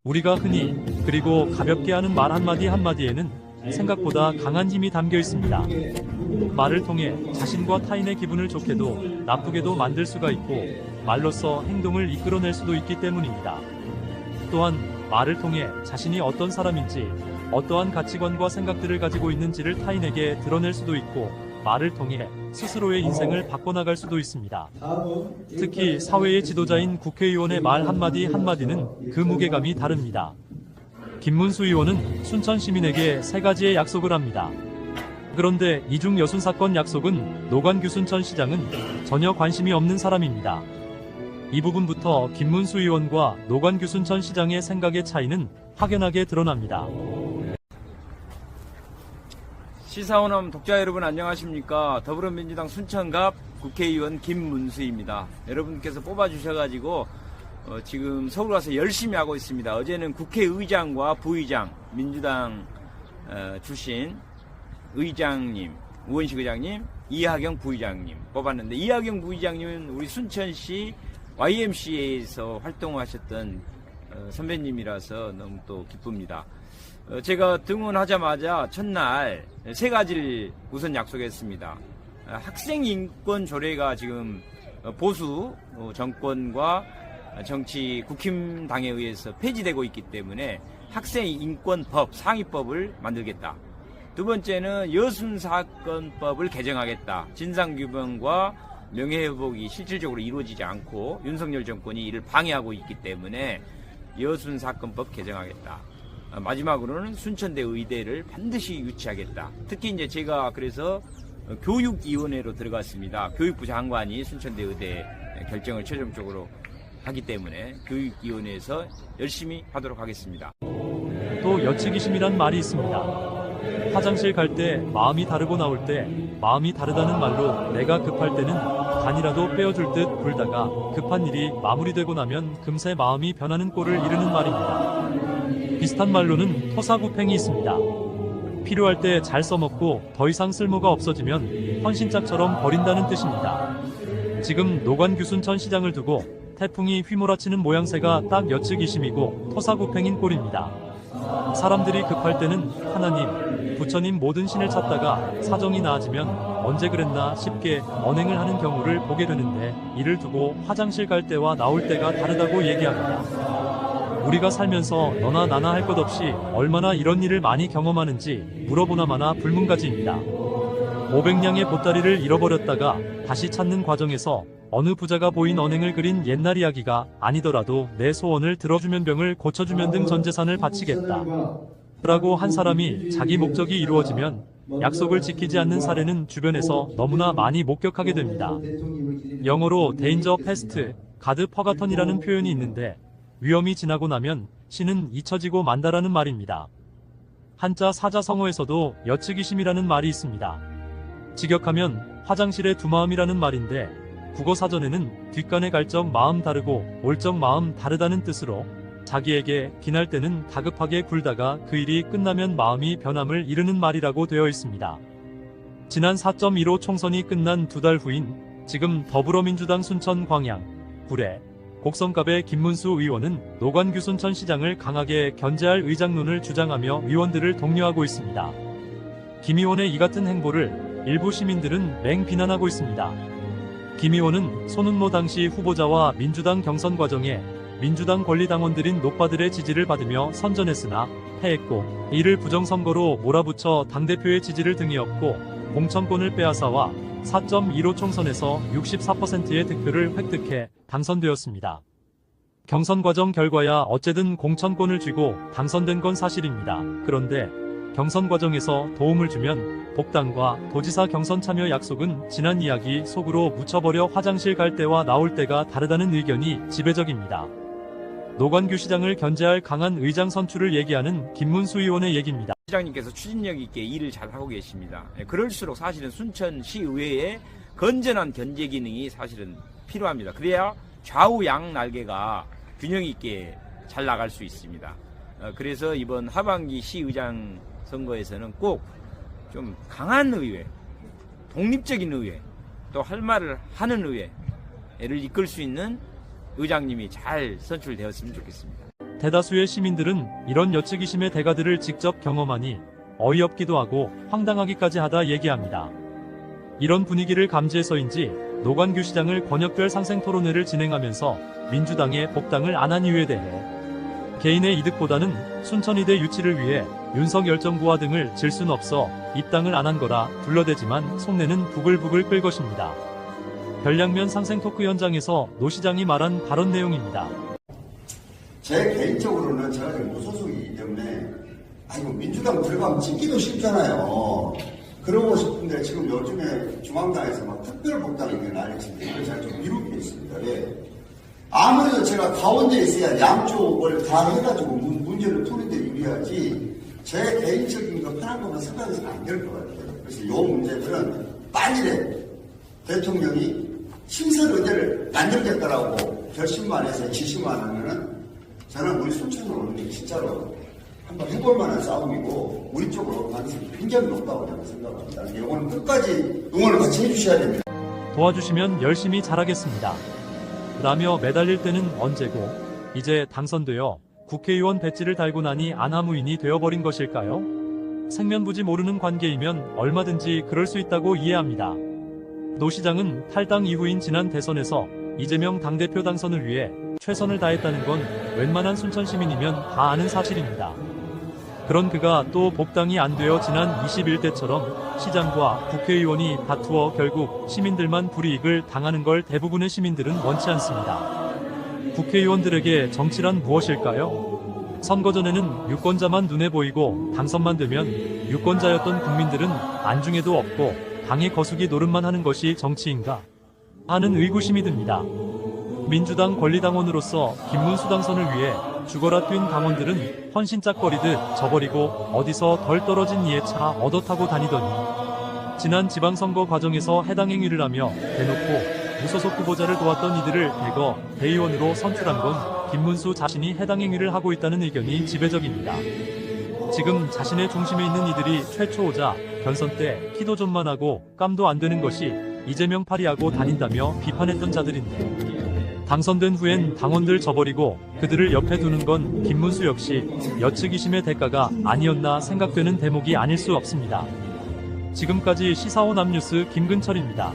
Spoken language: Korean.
우리가 흔히 그리고 가볍게 하는 말 한마디 한마디에는 생각보다 강한 힘이 담겨 있습니다. 말을 통해 자신과 타인의 기분을 좋게도 나쁘게도 만들 수가 있고 말로써 행동을 이끌어낼 수도 있기 때문입니다. 또한 말을 통해 자신이 어떤 사람인지 어떠한 가치관과 생각들을 가지고 있는지를 타인에게 드러낼 수도 있고 말을 통해 스스로의 인생을 바꿔나갈 수도 있습니다. 특히 사회의 지도자인 국회의원의 말 한마디 한마디는 그 무게감이 다릅니다. 김문수 의원은 순천 시민에게 3가지의 약속을 합니다. 그런데 이중 여순 사건 약속은 노관규 순천시장은 전혀 관심이 없는 사람입니다. 이 부분부터 김문수 의원과 노관규 순천시장의 생각의 차이는 확연하게 드러납니다. 시사원엄 독자 여러분 안녕하십니까. 더불어민주당 순천갑 국회의원 김문수입니다. 여러분께서 뽑아주셔가지고 지금 서울 가서 열심히 하고 있습니다. 어제는 국회의장과 부의장, 민주당 출신 의장님, 우원식 의장님, 이하경 부의장님 뽑았는데, 이하경 부의장님은 우리 순천시 YMCA에서 활동하셨던 선배님이라서 너무 또 기쁩니다. 제가 등원하자마자 첫날 3가지를 우선 약속했습니다. 학생 인권 조례가 지금 보수 정권과 정치 국힘당에 의해서 폐지되고 있기 때문에 학생 인권법 상위법을 만들겠다. 두 번째는 여순사건법을 개정하겠다. 진상규명과 명예회복이 실질적으로 이루어지지 않고 윤석열 정권이 이를 방해하고 있기 때문에 여순사건법 개정하겠다. 마지막으로는 순천대 의대를 반드시 유치하겠다. 특히 이제 제가 그래서 교육위원회로 들어갔습니다. 교육부 장관이 순천대 의대 결정을 최종적으로 하기 때문에 교육위원회에서 열심히 하도록 하겠습니다. 또 여치기심이란 말이 있습니다. 화장실 갈 때 마음이 다르고 나올 때 마음이 다르다는 말로 내가 급할 때는 간이라도 빼어줄 듯 굴다가 급한 일이 마무리되고 나면 금세 마음이 변하는 꼴을 이르는 말입니다. 비슷한 말로는 토사구팽이 있습니다. 필요할 때 잘 써먹고 더 이상 쓸모가 없어지면 헌신짝처럼 버린다는 뜻입니다. 지금 노관규 순천시장을 두고 태풍이 휘몰아치는 모양새가 딱 여측이심이고 토사구팽인 꼴입니다. 사람들이 급할 때는 하나님, 부처님 모든 신을 찾다가 사정이 나아지면 언제 그랬나 싶게 언행을 하는 경우를 보게 되는데, 이를 두고 화장실 갈 때와 나올 때가 다르다고 얘기합니다. 우리가 살면서 너나 나나 할 것 없이 얼마나 이런 일을 많이 경험하는지 물어보나마나 불문가지입니다. 500냥의 보따리를 잃어버렸다가 다시 찾는 과정에서 어느 부자가 보인 언행을 그린 옛날 이야기가 아니더라도 내 소원을 들어주면 병을 고쳐주면 등 전 재산을 바치겠다 라고 한 사람이 자기 목적이 이루어지면 약속을 지키지 않는 사례는 주변에서 너무나 많이 목격하게 됩니다. 영어로 데인저 패스트, 가드 퍼가턴이라는 표현이 있는데, 위험이 지나고 나면 신은 잊혀지고 만다라는 말입니다. 한자 사자성어에서도 여측이심이라는 말이 있습니다. 직역하면 화장실의 두 마음이라는 말인데, 국어사전에는 뒷간에 갈 적 마음 다르고 올 적 마음 다르다는 뜻으로 자기에게 기날 때는 다급하게 굴다가 그 일이 끝나면 마음이 변함을 이르는 말이라고 되어 있습니다. 지난 4.15 총선이 끝난 2달 후인 지금 더불어민주당 순천 광양, 구례, 곡성갑의 김문수 의원은 노관규 순천시장을 강하게 견제할 의장론을 주장하며 의원들을 독려하고 있습니다. 김 의원의 이 같은 행보를 일부 시민들은 맹 비난하고 있습니다. 김 의원은 손은모 당시 후보자와 민주당 경선 과정에 민주당 권리당원들인 노빠들의 지지를 받으며 선전했으나 패했고, 이를 부정선거로 몰아붙여 당대표의 지지를 등에 업고 공천권을 빼앗아와 4.15 총선에서 64%의 득표를 획득해 당선되었습니다. 경선 과정 결과야 어쨌든 공천권을 쥐고 당선된 건 사실입니다. 그런데 경선 과정에서 도움을 주면 복당과 도지사 경선 참여 약속은 지난 이야기 속으로 묻혀버려 화장실 갈 때와 나올 때가 다르다는 의견이 지배적입니다. 노관규 시장을 견제할 강한 의장 선출을 얘기하는 김문수 의원의 얘기입니다. 시장님께서 추진력 있게 일을 잘 하고 계십니다. 그럴수록 사실은 순천시 의회에 건전한 견제 기능이 사실은 필요합니다. 그래야 좌우 양 날개가 균형 있게 잘 나갈 수 있습니다. 그래서 이번 하반기 시의장 선거에서는 꼭 좀 강한 의회, 독립적인 의회, 또 할 말을 하는 의회를 이끌 수 있는 의장님이 잘 선출되었으면 좋겠습니다. 대다수의 시민들은 이런 여측이심의 대가들을 직접 경험하니 어이없기도 하고 황당하기까지 하다 얘기합니다. 이런 분위기를 감지해서인지 노관규 시장을 권역별 상생 토론회를 진행하면서 민주당의 복당을 안 한 이유에 대해 개인의 이득보다는 순천이대 유치를 위해 윤석열정부와 등을 질 순 없어 입당을 안 한 거라 둘러대지만 속내는 부글부글 끓 것입니다. 별량면 상생 토크 현장에서 노 시장이 말한 발언 내용입니다. 제 개인적으로는 제가 지금 무소속이기 때문에 아이고 민주당 들어가면 찍기도 쉽잖아요. 그러고 싶은데 지금 요즘에 중앙당에서 막 특별복당 이렇게 난리치는데 이걸 제가 좀 미루고 있습니다. 왜? 아무래도 제가 가운데 있어야 양쪽을 다 해가지고 문제를 푸는데 유리하지 제 개인적인 거 편한 것만 생각해서는 안 될 것 같아요. 그래서 이 문제들은 빨리 대통령이 신설의대를 만들겠다라고 결심만 해서 지시만 하면은 저는 우리 순천으로 오는 게 진짜로 한번 해볼 만한 싸움이고 우리 쪽으로 가능성이 굉장히 높다고 저는 생각합니다. 이거는 끝까지 응원을 같이 해주셔야 됩니다. 도와주시면 열심히 잘하겠습니다. 라며 매달릴 때는 언제고 이제 당선되어 국회의원 배지를 달고 나니 안하무인이 되어버린 것일까요? 생면부지 모르는 관계이면 얼마든지 그럴 수 있다고 이해합니다. 노 시장은 탈당 이후인 지난 대선에서 이재명 당대표 당선을 위해 최선을 다했다는 건 웬만한 순천 시민이면 다 아는 사실입니다. 그런 그가 또 복당이 안 되어 지난 21대처럼 시장과 국회의원이 다투어 결국 시민들만 불이익을 당하는 걸 대부분의 시민들은 원치 않습니다. 국회의원들에게 정치란 무엇일까요? 선거 전에는 유권자만 눈에 보이고 당선만 되면 유권자였던 국민들은 안중에도 없고 당의 거수기 노릇만 하는 것이 정치인가 하는 의구심이 듭니다. 민주당 권리당원으로서 김문수 당선을 위해 죽어라 뛴 당원들은 헌신짝거리듯 저버리고 어디서 덜 떨어진 이해차 얻어 타고 다니더니 지난 지방선거 과정에서 해당 행위를 하며 대놓고 무소속 후보자를 도왔던 이들을 대거 대의원으로 선출한 건 김문수 자신이 해당 행위를 하고 있다는 의견이 지배적입니다. 지금 자신의 중심에 있는 이들이 최초오자 경선 때 키도 좀만 하고 깜도 안 되는 것이 이재명 파리하고 다닌다며 비판했던 자들인데 당선된 후엔 당원들 저버리고 그들을 옆에 두는 건 김문수 역시 여측이심의 대가가 아니었나 생각되는 대목이 아닐 수 없습니다. 지금까지 시사온 앞뉴스 김근철입니다.